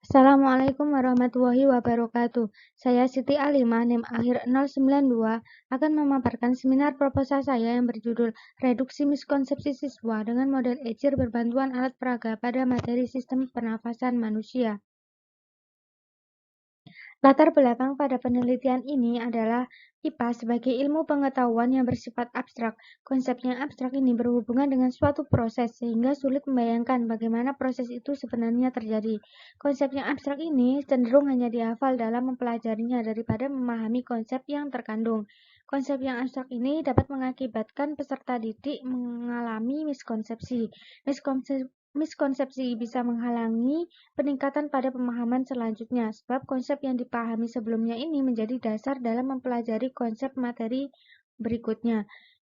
Assalamualaikum warahmatullahi wabarakatuh. Saya Siti Alimah, NIM akhir 092, akan memaparkan seminar proposal saya yang berjudul Reduksi Miskonsepsi Siswa dengan Model EJIR Berbantuan Alat Peraga pada Materi Sistem Pernafasan Manusia. Latar belakang pada penelitian ini adalah IPA sebagai ilmu pengetahuan yang bersifat abstrak. Konsepnya abstrak ini berhubungan dengan suatu proses, sehingga sulit membayangkan bagaimana proses itu sebenarnya terjadi. Konsepnya abstrak ini cenderung hanya dihafal dalam mempelajarinya daripada memahami konsep yang terkandung. Konsep yang abstrak ini dapat mengakibatkan peserta didik mengalami miskonsepsi. Miskonsepsi bisa menghalangi peningkatan pada pemahaman selanjutnya, sebab konsep yang dipahami sebelumnya ini menjadi dasar dalam mempelajari konsep materi berikutnya.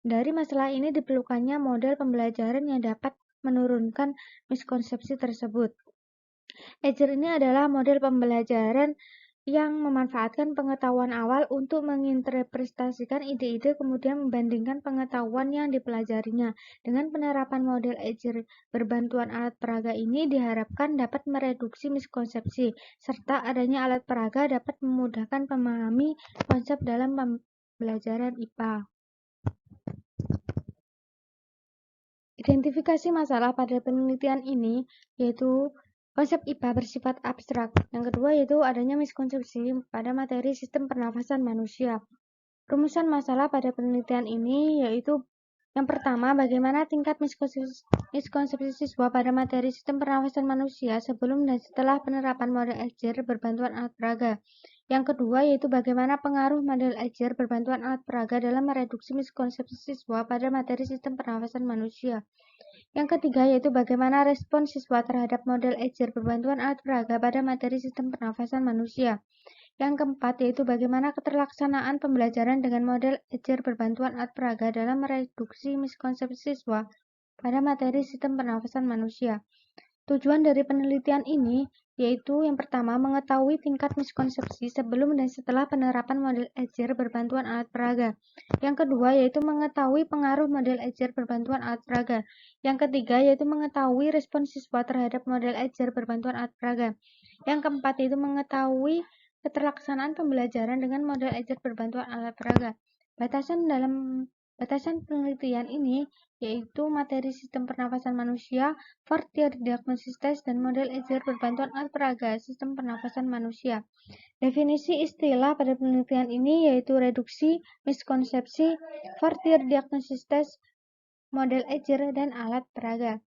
Dari masalah ini diperlukannya model pembelajaran yang dapat menurunkan miskonsepsi tersebut. EJIR ini adalah model pembelajaran yang memanfaatkan pengetahuan awal untuk menginterpretasikan ide-ide kemudian membandingkan pengetahuan yang dipelajarinya. Dengan penerapan model EJIR berbantuan alat peraga ini diharapkan dapat mereduksi miskonsepsi, serta adanya alat peraga dapat memudahkan memahami konsep dalam pembelajaran IPA. Identifikasi masalah pada penelitian ini yaitu konsep IPA bersifat abstrak. Yang kedua yaitu adanya miskonsepsi pada materi sistem pernafasan manusia. Rumusan masalah pada penelitian ini yaitu yang pertama, bagaimana tingkat miskonsepsi siswa pada materi sistem pernafasan manusia sebelum dan setelah penerapan model EJIR berbantuan alat peraga. Yang kedua yaitu bagaimana pengaruh model EJIR berbantuan alat peraga dalam mereduksi miskonsepsi siswa pada materi sistem pernafasan manusia. Yang ketiga yaitu bagaimana respon siswa terhadap model EJIR berbantuan alat peraga pada materi sistem pernafasan manusia. Yang keempat yaitu bagaimana keterlaksanaan pembelajaran dengan model EJIR berbantuan alat peraga dalam mereduksi miskonsepsi siswa pada materi sistem pernafasan manusia. Tujuan dari penelitian ini yaitu yang pertama mengetahui tingkat miskonsepsi sebelum dan setelah penerapan model EJIR berbantuan alat peraga. Yang kedua yaitu mengetahui pengaruh model EJIR berbantuan alat peraga. Yang ketiga yaitu mengetahui respon siswa terhadap model EJIR berbantuan alat peraga. Yang keempat yaitu mengetahui keterlaksanaan pembelajaran dengan model EJIR berbantuan alat peraga. Batasan penelitian ini yaitu materi sistem pernafasan manusia, Four-Tier Diagnosis Test, dan model EJIR berbantuan alat peraga sistem pernafasan manusia. Definisi istilah pada penelitian ini yaitu reduksi miskonsepsi, Four-Tier Diagnosis Test, model EJIR, dan alat peraga.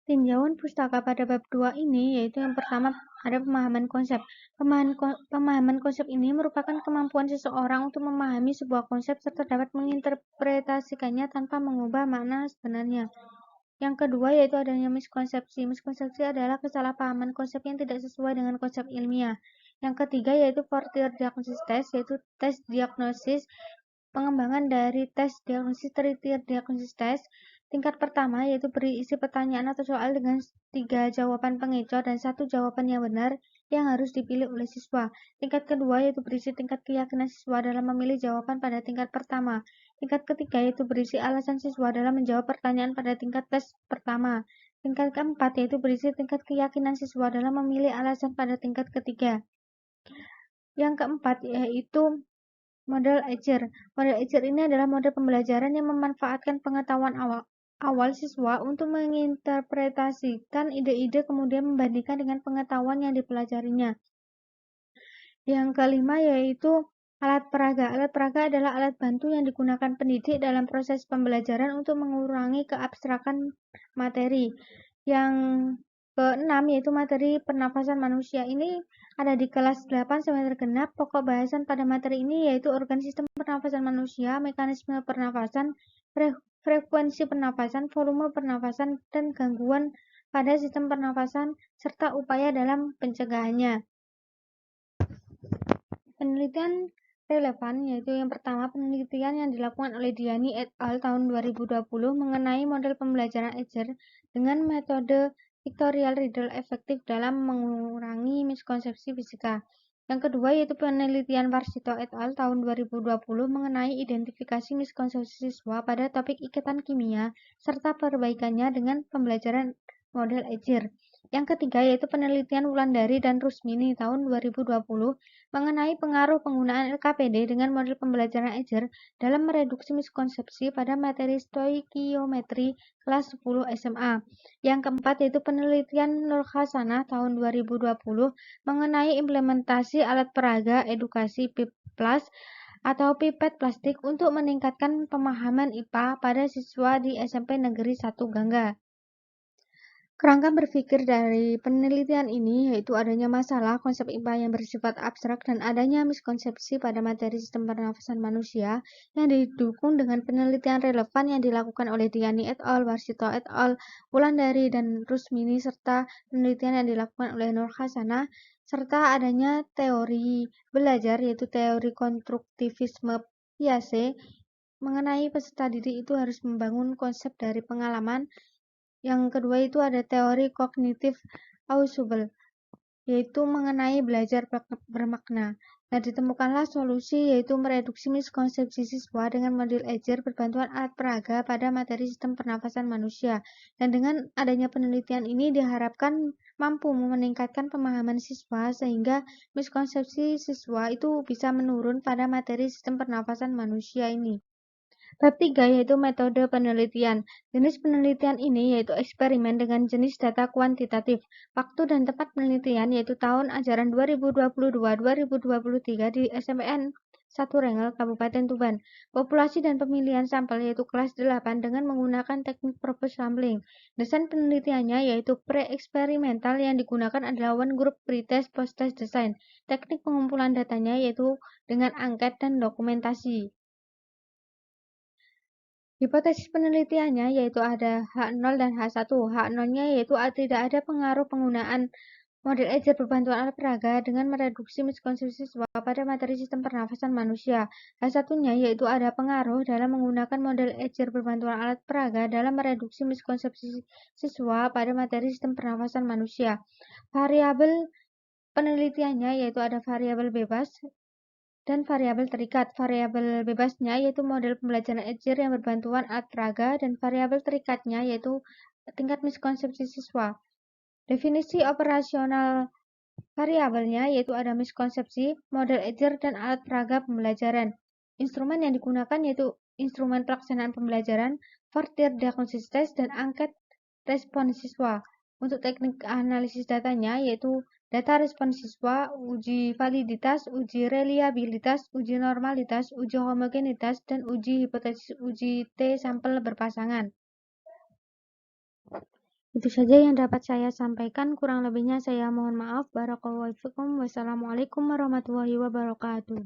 Tinjauan pustaka pada bab 2 ini yaitu yang pertama ada pemahaman konsep. Pemahaman konsep ini merupakan kemampuan seseorang untuk memahami sebuah konsep serta dapat menginterpretasikannya tanpa mengubah makna sebenarnya. Yang kedua yaitu adanya miskonsepsi. Miskonsepsi adalah kesalahpahaman konsep yang tidak sesuai dengan konsep ilmiah. Yang ketiga yaitu Four-Tier Diagnosis Test, yaitu tes diagnosis. Pengembangan dari tes diagnosis Three-Tier Diagnosis Test. Tingkat pertama yaitu berisi pertanyaan atau soal dengan 3 jawaban pengecoh dan 1 jawaban yang benar yang harus dipilih oleh siswa. Tingkat kedua yaitu berisi tingkat keyakinan siswa dalam memilih jawaban pada tingkat pertama. Tingkat ketiga yaitu berisi alasan siswa dalam menjawab pertanyaan pada tingkat tes pertama. Tingkat keempat yaitu berisi tingkat keyakinan siswa dalam memilih alasan pada tingkat ketiga. Yang keempat yaitu model EJIR. Model EJIR ini adalah model pembelajaran yang memanfaatkan pengetahuan awal siswa untuk menginterpretasikan ide-ide kemudian membandingkan dengan pengetahuan yang dipelajarinya. Yang kelima yaitu alat peraga. Alat peraga adalah alat bantu yang digunakan pendidik dalam proses pembelajaran untuk mengurangi keabstrakan materi. Yang keenam yaitu materi pernafasan manusia. Ini ada di kelas 8 sampai genap. Pokok bahasan pada materi ini yaitu organ sistem pernafasan manusia, mekanisme pernafasan, frekuensi pernafasan, volume pernafasan, dan gangguan pada sistem pernafasan, serta upaya dalam pencegahannya. Penelitian relevan yaitu yang pertama penelitian yang dilakukan oleh Diani et al. Tahun 2020 mengenai model pembelajaran EJIR dengan metode pictorial riddle efektif dalam mengurangi miskonsepsi fisika. Yang kedua yaitu penelitian Warsito et al. Tahun 2020 mengenai identifikasi miskonsepsi siswa pada topik ikatan kimia serta perbaikannya dengan pembelajaran model EJIR. Yang ketiga yaitu penelitian Wulandari dan Rusmini tahun 2020 mengenai pengaruh penggunaan LKPD dengan model pembelajaran Azure dalam mereduksi miskonsepsi pada materi stoikiometri kelas 10 SMA. Yang keempat yaitu penelitian Nur Hasanah tahun 2020 mengenai implementasi alat peraga edukasi PIP Plus atau pipet plastik untuk meningkatkan pemahaman IPA pada siswa di SMP Negeri 1 Gangga. Kerangka berpikir dari penelitian ini yaitu adanya masalah konsep IPA yang bersifat abstrak dan adanya miskonsepsi pada materi sistem pernafasan manusia yang didukung dengan penelitian relevan yang dilakukan oleh Diani et al., Warsito et al., Wulandari dan Rusmini serta penelitian yang dilakukan oleh Nur Hasanah serta adanya teori belajar yaitu teori konstruktivisme Piaget mengenai peserta didik itu harus membangun konsep dari pengalaman. Yang kedua itu ada teori kognitif Ausubel, yaitu mengenai belajar bermakna. Nah, ditemukanlah solusi yaitu mereduksi miskonsepsi siswa dengan model Azure berbantuan alat peraga pada materi sistem pernafasan manusia. Dan dengan adanya penelitian ini diharapkan mampu meningkatkan pemahaman siswa sehingga miskonsepsi siswa itu bisa menurun pada materi sistem pernafasan manusia ini. Bab 3 yaitu metode penelitian. Jenis penelitian ini yaitu eksperimen dengan jenis data kuantitatif. Waktu dan tempat penelitian yaitu tahun ajaran 2022-2023 di SMPN 1 Rengel, Kabupaten Tuban. Populasi dan pemilihan sampel yaitu kelas 8 dengan menggunakan teknik purpose sampling. Desain penelitiannya yaitu pre-eksperimental yang digunakan adalah one group pretest post-test design. Teknik pengumpulan datanya yaitu dengan angket dan dokumentasi. Hipotesis penelitiannya yaitu ada H0 dan H1. H0-nya yaitu tidak ada pengaruh penggunaan model Azure berbantuan alat peraga dengan mereduksi miskonsepsi siswa pada materi sistem pernafasan manusia. H1-nya yaitu ada pengaruh dalam menggunakan model Azure berbantuan alat peraga dalam mereduksi miskonsepsi siswa pada materi sistem pernafasan manusia. Variabel penelitiannya yaitu ada variabel bebas dan variabel terikat. Variabel bebasnya yaitu model pembelajaran Azure yang berbantuan alat peraga dan variabel terikatnya yaitu tingkat miskonsepsi siswa. Definisi operasional variabelnya yaitu ada miskonsepsi, model Azure, dan alat peraga pembelajaran. Instrumen yang digunakan yaitu instrumen pelaksanaan pembelajaran, Fortier Diagnosis Test, dan angket respon siswa. Untuk teknik analisis datanya yaitu data respon siswa, uji validitas, uji reliabilitas, uji normalitas, uji homogenitas, dan uji hipotesis uji T-sampel berpasangan. Itu saja yang dapat saya sampaikan, kurang lebihnya saya mohon maaf. Barakallahu fikum. Wassalamualaikum warahmatullahi wabarakatuh.